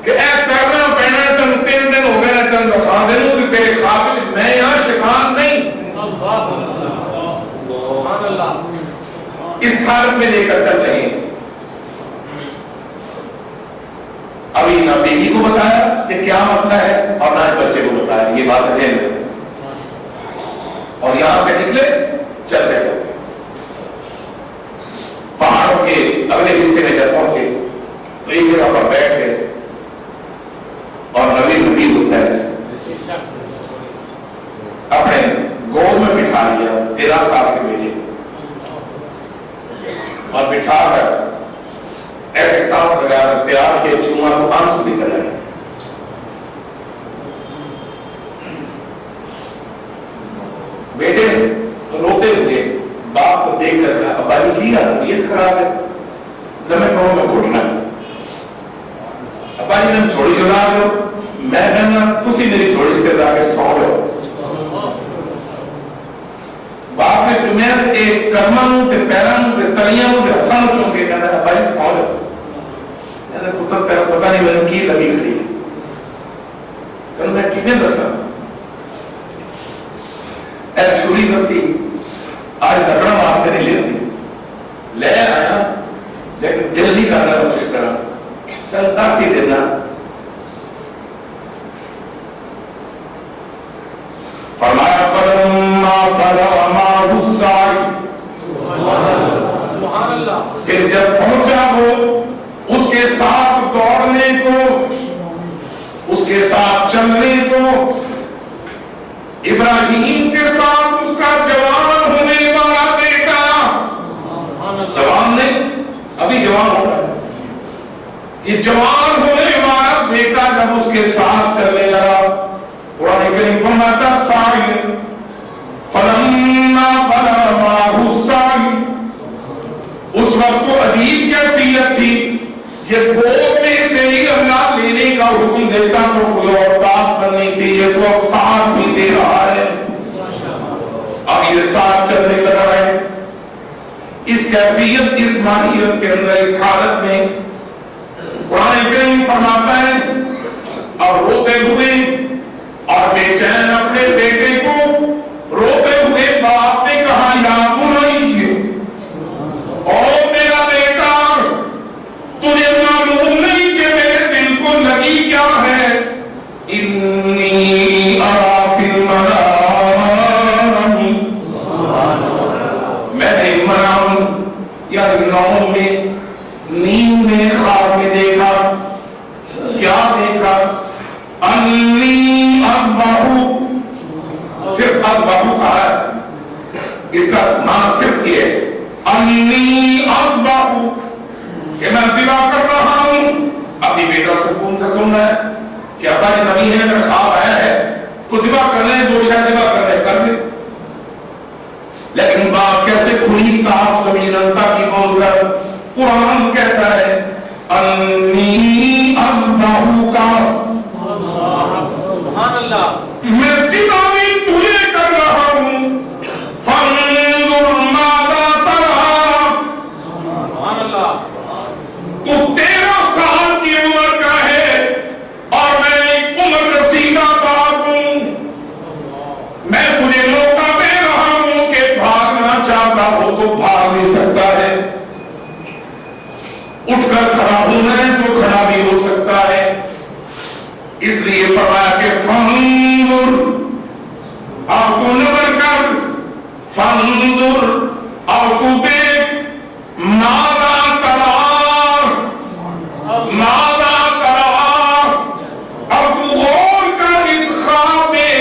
کہ اے کرنا پہنا تم 3 دن ہو گئے تم دکھا دوں کہ تیرے قابل میں یہاں شیطان نہیں. اس حالت میں لے کر چل رہے ہیں. ابھی نہ بیوی کو بتایا کہ کیا مسئلہ ہے اور نہ بچے کو بتایا, یہ بات ذہن میں. اور یہاں سے نکلے چلتے چلتے پہاڑوں کے اگلے حصے میں جب پہنچے تو ایک جگہ پر بیٹھ گئے اور نبی ہوتا ہے اپنے گود میں بٹھا لیا 13 سال کے بیٹے اور بٹھا کر ایسے ساتھ لگا کر پیار کے چوما کو آنسو نکل آئے. بیٹے روتے ہوئے باپ کو دیکھ کر کہا ابا جی کی طبیعت خراب ہے. میں کہوں میں گھٹنا ابا جی نے چھوڑی جلا دو, میں کہنا تسی میری تھوڑی سے لا کے سو لو. باپ نے چومیا ایک قدموں تے پیراں تے تلیاں تے ہتھاں چوم کے کہنا ابا جی سو لو. میں پتر تیرا پتہ نہیں مینوں کی لگی کھڑی ہے, میں کیویں دساں اے چھری دسی آج لکڑا واسطے نہیں لیندی, چل 10 ہی دینا. فرمایا فلما بلغ معه السعي، سبحان اللہ، پھر جب پہنچا وہ اس کے ساتھ دوڑنے کو، اس کے ساتھ چلنے کو، ابراہیم کے ساتھ اس کا جوان ہونے والا بیٹا، جوان نہیں ابھی جوان ہو رہا ہے، یہ جوان ہونے والا بیٹا جب اس کے ساتھ چلے گا، قرآن کریم فرماتا سعی فلما بلغ معه السعی، اس وقت تو عجیب کیفیت تھی، یہ گود میں سے ہی اللہ لینے کا حکم دیتا تو کوئی اور بات بننی تھی، یہ تو اب ساتھ بھی دے رہا ہے، اب یہ ساتھ چلنے لگا ہے. اس کیفیت، اس ماہیت کے اندر، اس حالت میں قرآن کریم فرماتا ہے اب روتے ہوئے اور بے چین اپنے بیٹے کو روتے ہوئے باپ نے کہا یا بنی، او میرا بیٹا، تجھے معلوم نہیں کہ میرے دل کو لگی کیا ہے، انی ارا فی المنام، میں نے منام یا نوم میں، نیند میں، خواب میں دیکھا، کیا دیکھا، انی اذبحو، صرف اذبحو کہا ہے، اس کا معنی صرف یہ ہے انی اذبحو، کہ میں ذبح کر رہا ہوں. ابھی بیٹا سکون سے سن رہا ہے کہ ابا یہ نبی ہے، اگر خواب آیا ہے تو ذبح کر لیں، جو شاید ذبح کر لیں کر دیں. لیکن باپ کیسے کھلی کہا سمیرنتا کی بول کر قرآن کہتا ہے انی اذبحو کا، سبحان اللہ، میں ذبح بھی تجھے کر رہا ہوں، فانظر ماذا ترى، سبحان اللہ، تو 13 سال کی عمر کا ہے اور میں ایک عمر رسیدہ باپ ہوں، میں تجھے موقع دے رہا ہوں کہ بھاگنا چاہتا ہو تو بھاگ بھی سکتا ہے، اٹھ کر کھڑا ہونا ہے تو کھڑا بھی ہو سکتا ہے. اس لیے فرمایا کہ فانظر، اب تو نظر کر، فانظر، اب تو دیکھ، ماذا ترى، ماذا ترى، اب تو غور کر اس خواب میں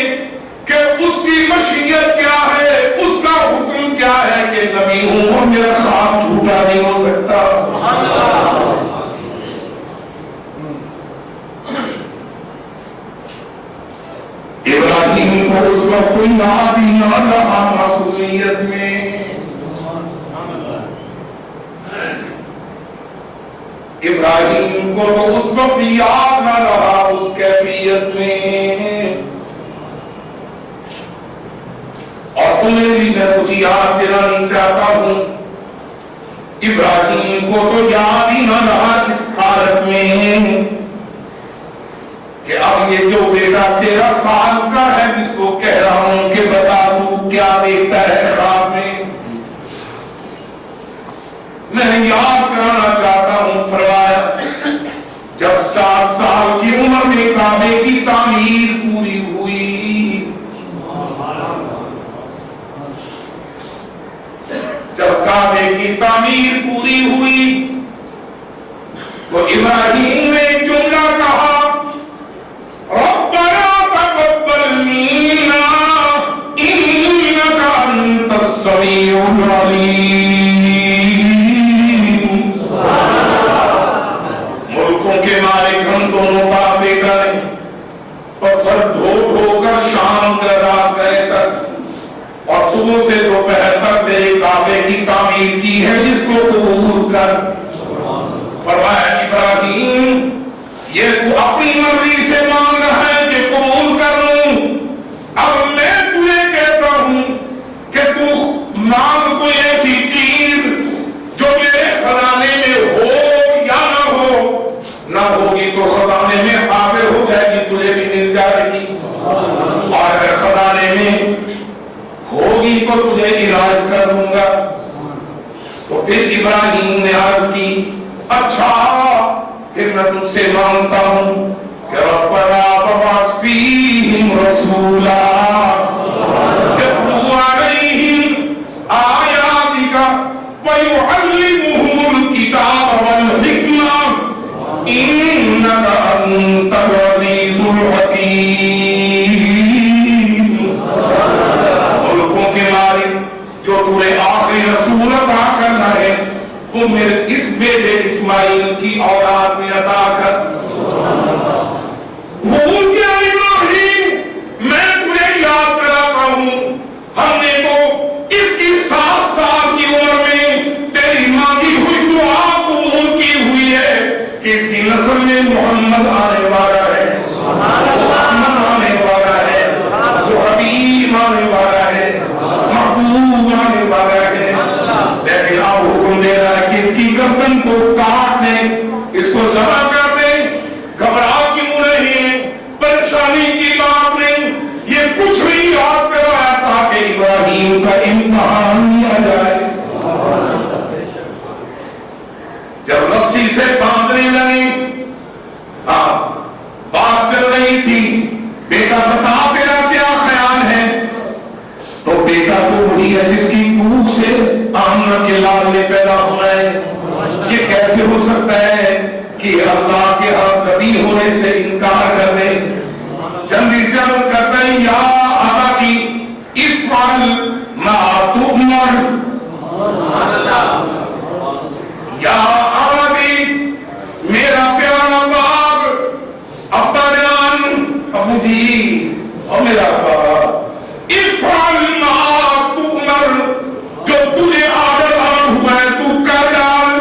کہ اس کی مشیت کیا ہے، اس کا حکم کیا ہے کہ نبی ہوں اور میرا خواب جھوٹا نہیں ہو سکتا. ابراہیم کو اس وقت کوئی یاد ہی نہ رہا معصومیت میں، ابراہیم کو تو اس وقت یاد نہ رہا اس کیفیت میں. اور تمہیں بھی میں کچھ یاد دلانا چاہتا ہوں، ابراہیم کو تو یاد ہی نہ رہا اس حالت میں کہ اب یہ جو بیٹا 13 سال کا ہے جس کو کہہ رہا ہوں کہ بتا تو کیا دیکھتا ہے خواب میں یاد کرانا چاہتا ہوں. فرمایا جب 7 سال کی عمر میں کعبے کی تعمیر پوری ہوئی، جب کعبے کی تعمیر پوری ہوئی تو ابراہیم نے ایک جملہ کہا، ربنا تقبل منا انك انت السميع العليم. ملکوں کے مالک ہم دونوں باپ بیٹا نے پتھر ڈھو ڈھو کر شام کا رات گئے تک اور صبح سے دوپہر تک تیرے کعبے کی تعمیر کی ہے جس کو قبول کر. فرمایا ابراہیم یہ تو اپنی مرضی سے مانگ رہا ہے کہ قبول کر لوں، اب میں تجھے کہتا ہوں کہ تو مانگ کوئی ایسی چیز جو میرے خزانے میں ہو یا نہ ہو، نہ ہوگی تو خزانے میں حاضر ہو جائے گی، تجھے بھی مل جائے گی، اور اگر خزانے میں ہوگی تو تجھے علاج کر دوں گا. تو پھر ابراہیم نے عرض کی، اچھا پھر میں تجھ سے مانگتا ہوں کہ ربنا وابعث فیہم رسولا یتلو علیہم آیاتک ویعلمہم الکتاب والحکمہ انک انت العزیز الحکیم۔ ملکوں کے مالک جو تمہیں آخری رسول عطا کرنا ہے وہ میرے اس بیٹے اسماعیل کی اولاد میں عطا کر۔ بھول گیا ابراہیم، میں تجھے یاد کراتا ہوں، ہم نے تو اس کی 7 سال کی عمر میں تیری مانگی ہوئی دعا قبول کی ہوئی ہے کہ اس کی نسل میں محمد آنے والا ہے، محمد آنے والا ہے، وہ حبیب آنے والا ہے، محبوب آنے والا ہے۔ لیکن اب حکم دے رہا ہے کہ اس کی گردن کو کاٹ دیں، اس کو ذبح کر دیں۔ گھبرا کیوں رہے ہیں؟ پریشانی کی بات نہیں، یہ کچھ بھی یاد کروایا تاکہ ابراہیم کا امتحان لیا جائے۔ جب رسی سے باندھنے لگے، ہاں بات چل رہی تھی، بیٹا بتا تیرا کیا خیال ہے؟ تو بیٹا تو وہی ہے جس کی کوکھ سے آمنہ کے لال نے پیدا ہونا ہے۔ یہ کیسے ہو سکتا ہے کہ اللہ کے ہاں ذبیح ہونے سے انکار کر دے؟ جلدی سے عرض کرتا ہے یا ابتی افعل ما تؤمر، یا ابتی میرا پیارا باپ، ابا جان، ابو جی اور میرا بابا، افعل ما تؤمر، جو تجھے آڈر ہوا ہے تو کر ڈال،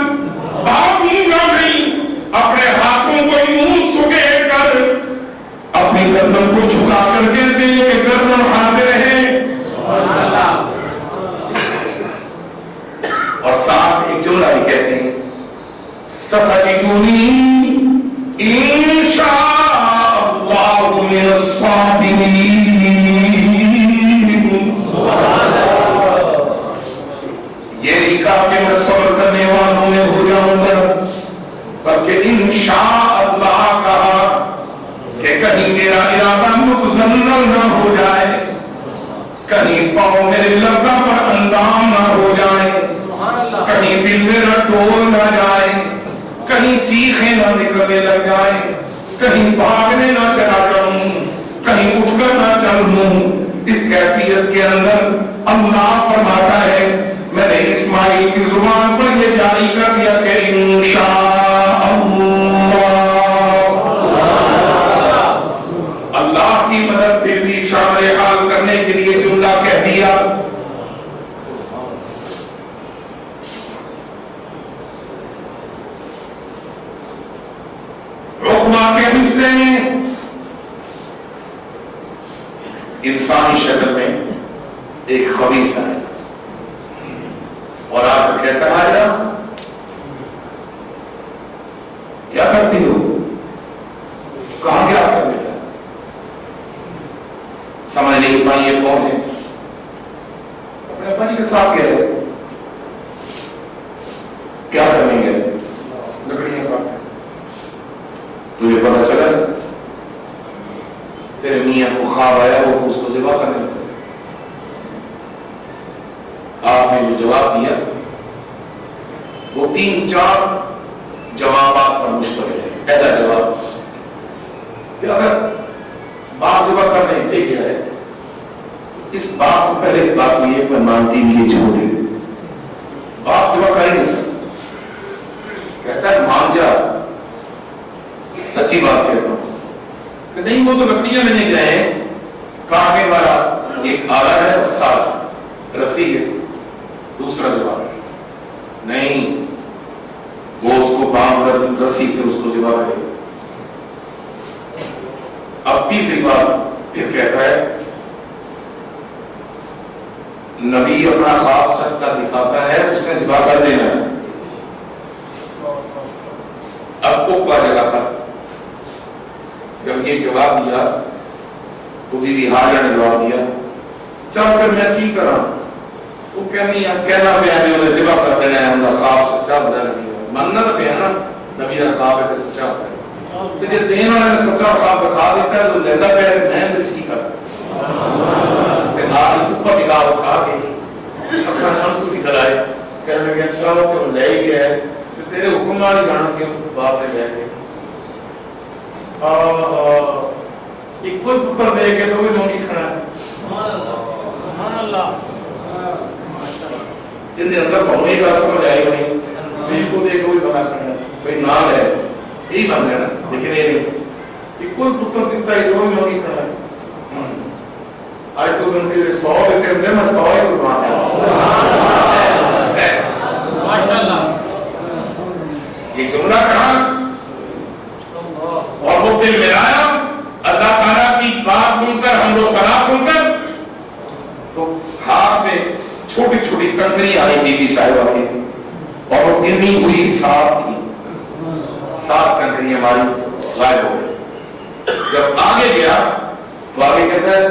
بھاگوں گا نہیں۔ اپنے ہاتھوں کو یوں سکے کر، اپنی گردن کو جھکا کر کہتے ہیں کہ گردن حاضر ہے، اور ساتھ ایک جملہ ہی کہتے ہیں ستجدنی انشاء اللہ من الصابرین۔ یہ نہیں کہا کہ میں صبر کرنے والوں میں ہو جاؤں گا، بلکہ انشاءاللہ کہا کہ کہیں میرا ارادہ متزلزل نہ ہو جائے، کہیں پاؤں میرے لرزہ پر اندام نہ ہو جائے، کہیں دل میرا ڈول نہ جائے، کہیں چیخیں نہ نکلنے لگ جائیں، کہیں بھاگنے نہ چلا جاؤں، کہیں اٹھ کر نہ چل لوں۔ اس کیفیت کے اندر اللہ فرماتا ہے میں نے اسماعیل کی زبان پر یہ جاری کر دیا کہ انشاءاللہ، اللہ کی مدد پھر بھی شامل حال کرنے کے لیے جملہ کہہ دیا۔ عقبہ کے حصے میں انسانی شکل میں ایک خبیث ہے اور آپ کہتا ہے آجا کیا کرتی ہو؟ کہاں گیا آپ کا بیٹا؟ سمجھ نہیں پائی یہ کون ہے؟ اپنے ابا جی کے ساتھ گئے، کیا کریں گے؟ لکڑیاں کاٹیں۔ تجھے پتا چلا تیرے میاں کو خواب آیا وہ اس کو ذبح کرنے لگا۔ آپ نے جو جواب دیا وہ 3-4 جوابات پر مشتمل ہے۔ پہلا جواب کہ اگر باپ ذبح کرنے لے گیا ہے، اس باپ کو پہلے بات یہ میں مانتی بھی یہ چھوڑے، باپ ذبح کر ہی نہیں سکتا۔ کہتا ہے مان جا، سچی بات کہتا ہوں کہ نہیں وہ تو لکڑیاں لینے گئے ہیں، کاٹنے والا ایک آلہ ہے اور ساتھ رسی ہے۔ دوسرا جواب نہیں، وہ اس کو باندھ کر رسی سے اس کو ذبح کرے۔ اب تیسری بات پھر کہتا ہے نبی اپنا خواب سچ کر دکھاتا ہے، اس نے ذبح کر دینا ہے۔ اب کو جگہ پر جب یہ جواب دیا تو بی بی حاجہ نے جواب دیا چل پھر میں کی کرا؟ تو کہنا پہ آنے انہیں ذبح کر دینا ہے، ان کا خواب سچا بتا نبی ہے، مننا تو پہ ہے نا نبی کا خواب ہے تو سچا۔ نے سچا خواب دکھا دیتا ہے تو لینا پہ میں کی کر سکتا اوپر نگاہ اٹھا کے اکھان ہنسو کی کرائے کہنے لگے اچھا ہو کہ وہ لے گیا ہے تیرے حکم والی گانا سی باپ نے لے گئے ایک کوئی پتر دے کے تو بھی مونگی کھڑا ہے سبحان اللہ جن کے اندر بہت ہی بات سمجھ آئی ہوئی دل کو دیکھ کوئی بنا کھڑا ہے کوئی نام ہے یہی بن ہے نا لیکن یہ نہیں ایک کوئی پتر دیتا ہے تو بھی مونگی کھڑا ہے آج تو ان کے 100 دیتے ہوئے میں 100 ہی قربان ہے ماشاءاللہ یہ جملہ کہاں اور وہ دل ملایا اللہ تعالیٰ کی بات سن کر ہم لوگ سنا سن کر تو ہاتھ میں چھوٹی چھوٹی کنکری آئی بی بی صاحبہ کی اور وہ گنی ہوئی 7 تھی 7 کنکری ہماری غائب ہو گئی جب آگے گیا تو آگے کہتا ہے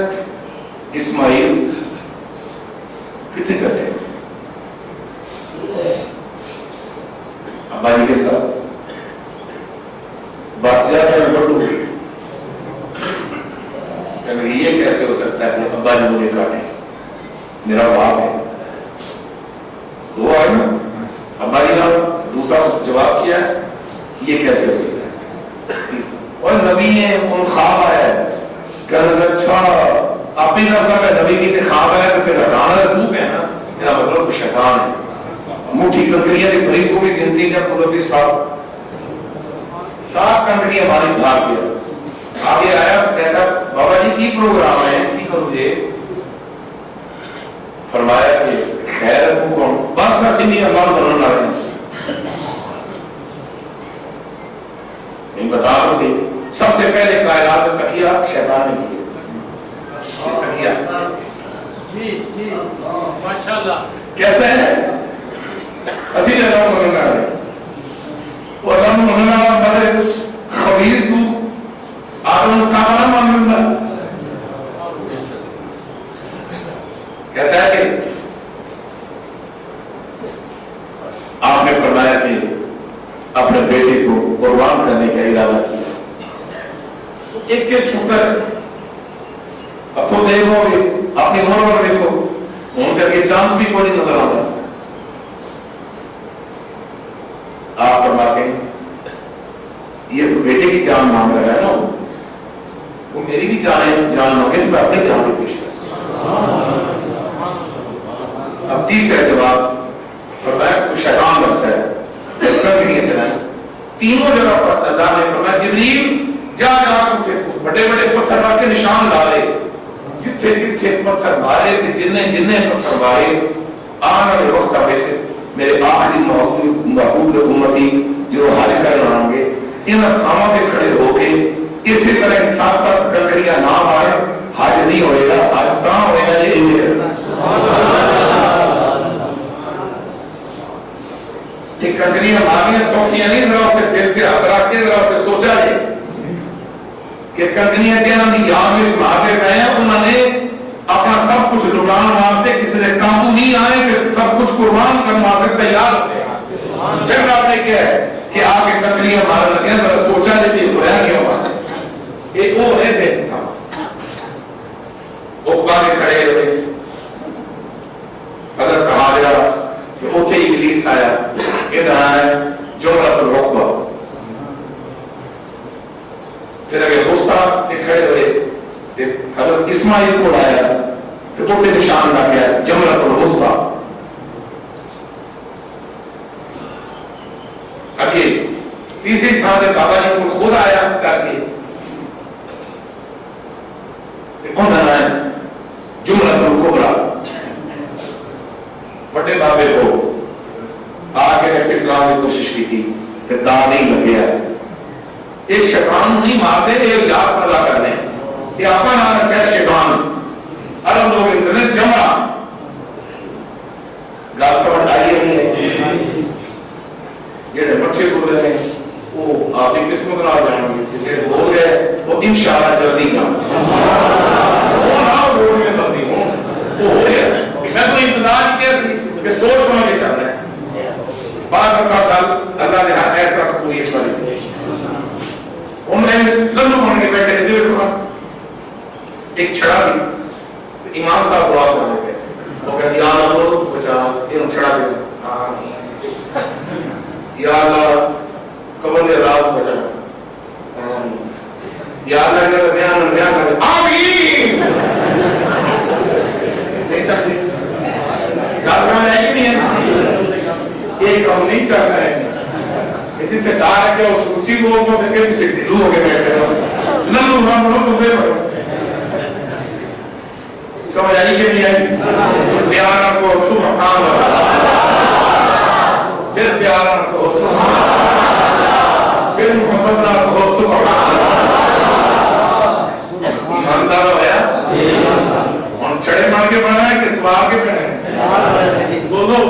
اسماعیل کتنے چلے ابا جی کے ساتھ بات جاتا ہے بڑھو کہ یہ کیسے ہو سکتا ہے کہ ابا جی مجھے کاٹے میرا باپ ہے دو آئے نا ابا جی نے دوسرا جواب کیا ہے یہ کیسے ہو سکتا ہے اور نبی ہے ان خواب آیا ہے کہ اچھا آپ ہی نظر ہے نبی کی خواب آیا تو پھر ہٹانا روپ ہے نا میرا مطلب شیطان ہے موٹھی کنکریاں کی بڑی کو بھی گنتی ہے قدرتی 7 کنکریاں ہماری بھاگ گیا آگے آیا کہتا بابا جی کی پروگرام ہے کی کرو یہ فرمایا کہ خیر تو کون بس ایسی نہیں اللہ بننا رہے ہیں نہیں بتا رہے سب سے پہلے کائنات میں تکیہ شیطان نے کیا تکیہ جی جی ماشاءاللہ کہتے ہیں اسی نے اللہ بننا رہے وہ اللہ بننا بڑے خبیث تو آدم کا بنا ماننا کہتا ہے کہ آپ نے فرمایا کہ اپنے بیٹے کو قربان کرنے کا ارادہ کیا ایک ایک پتر اب تو دیکھو اپنی عمر پر دیکھو ان کا یہ چانس بھی کوئی نظر آتا آپ فرماتے ہیں یہ تو بیٹے کی جان مانگ رہا ہے نا وہ میری بھی جان ہوگی میں اپنی جان بھی پیش کروں اب تیسرا جواب فرمایا تو شیطان لگتا ہے کنکریاں چلائیں تینوں جگہ پر اللہ نے فرمایا جبریل جا بڑے بڑے پتھر رکھ کے نشان ڈالے جتھے جتھے پتھر مارے تھے جننے پتھر مارے آنے والے وقت آئے تھے میرے آخری محبوب امتی جو حال کر رہوں گے ان تھاموں پہ کھڑے ہو کے اسی طرح 7 کنکریاں نہ مارے حاج نہیں ہوئے گا آج کہاں ہوئے گا یہ کنکریاں مارنیاں سوکھیاں نہیں ذرا ہوتے دل کے ہاتھ رکھ کے ذرا ہوتے سوچا جائے کہ کنکریاں جنہوں نے یاد میں مارتے پہ ہیں انہوں نے اپنا سب کچھ لٹان واسطے کسی نے قابو نہیں آئے کہ سب کچھ قربان کرنے واسطے تیار ہوتے پھر آپ نے کیا ہے کہ آپ کے کنکریاں مار لگے ہیں ذرا سوچا جائے کہ ہویا کیوں بات ہے ایک وہ ہے دیکھ تھا اقبا کے کھڑے ہوئے اگر کہا گیا کہ اوتھے ابلیس آیا ادھر آیا جمرۃ العقبہ پھر اگر غصہ کے کھڑے ہوئے حضرت اسماعیل کو آیا کہ اوتھے نشان لگ گیا جمرۃ الوسطی آگے تیسری تھا کہ بابا جی کو خود آیا چاہ کے کون آیا جمرۃ الکبریٰ بڑے بابے کو آگے رکھ اسلام کی کوشش کی تھی کہ دا نہیں لگیا ایک شیطان نہیں مارتے ایک یاد پیدا کرنے یہ اپنا نام رکھا ہے شیطان عرب لوگ انٹرنیٹ جمرہ گال سمجھ آئی ہے یہ بچے بول رہے ہیں وہ آپ کی قسمت نہ جانو گے بول گئے وہ انشاءاللہ جلدی جاؤں وہ نہ بول میں بلدی ہوں وہ ہو گیا میں تو امتداد کیسی کہ سوچ سمجھ کے چاہتا ہے بعض اوقات اللہ نے ایسا قبولیت والی انہوں نے لندو یہ کام نہیں چل رہا ہے جتنے دار کے اونچی بول کو پھر پیچھے ڈھیلو ہو کے بیٹھے ہو للو ہم لوگ ڈوبے پڑو سمجھ آئی کہ نہیں آئی پیار کو سبحان اللہ پھر پیار کو سبحان اللہ پھر محمد نہ کو سبحان اللہ ایماندار ہویا ہم چھڑے مار کے بنا ہے کہ سوار کے بنا ہے بولو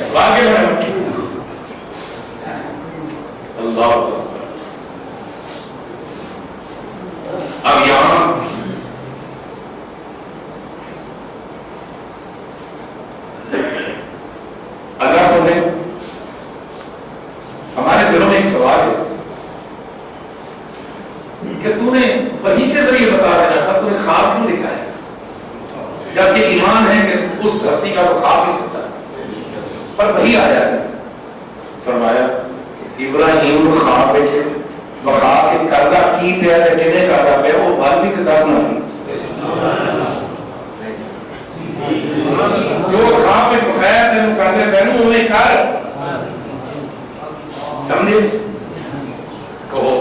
سوار کے بنا ہے اللہ اب یہاں اللہ سنے ہمارے دلوں میں ایک سوال ہے کہ تو نے وحی کے ذریعے بتا دینا تھا تو نے خواب کیوں دکھایا جبکہ ایمان ہے کہ اس ہستی کا وہ خواب بھی سچا پر وحی آیا فرمایا ابراہیم خواب بیٹھے بخواب کے کردہ کی پیا ہے کنے کردہ پیا وہ بات بھی تو دس نہ سن جو خواب میں بخیر تینوں کردے پہنوں انہیں کر سمجھے کہو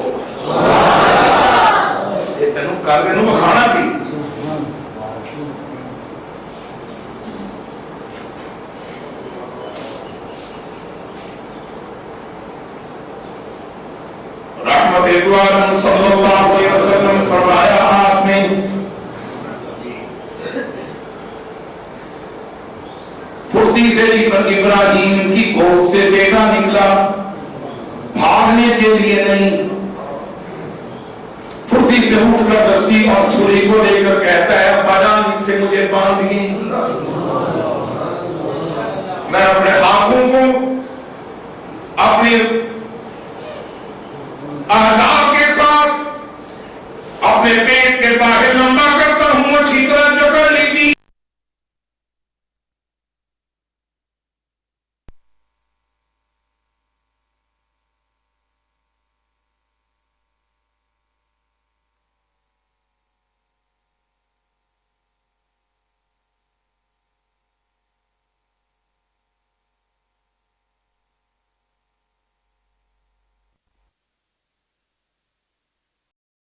یہ تینوں کردے نوں بخانا سی رحمت ادوار صلی اللہ علیہ وسلم فرمایا آپ نے پھرتی سے ابراہیم کی گود سے بیٹا نکلا بھاگنے کے لیے نہیں پھرتی سے اٹھ کر رسی اور چھری کو لے کر کہتا ہے ابا جان اس سے مجھے باندھیے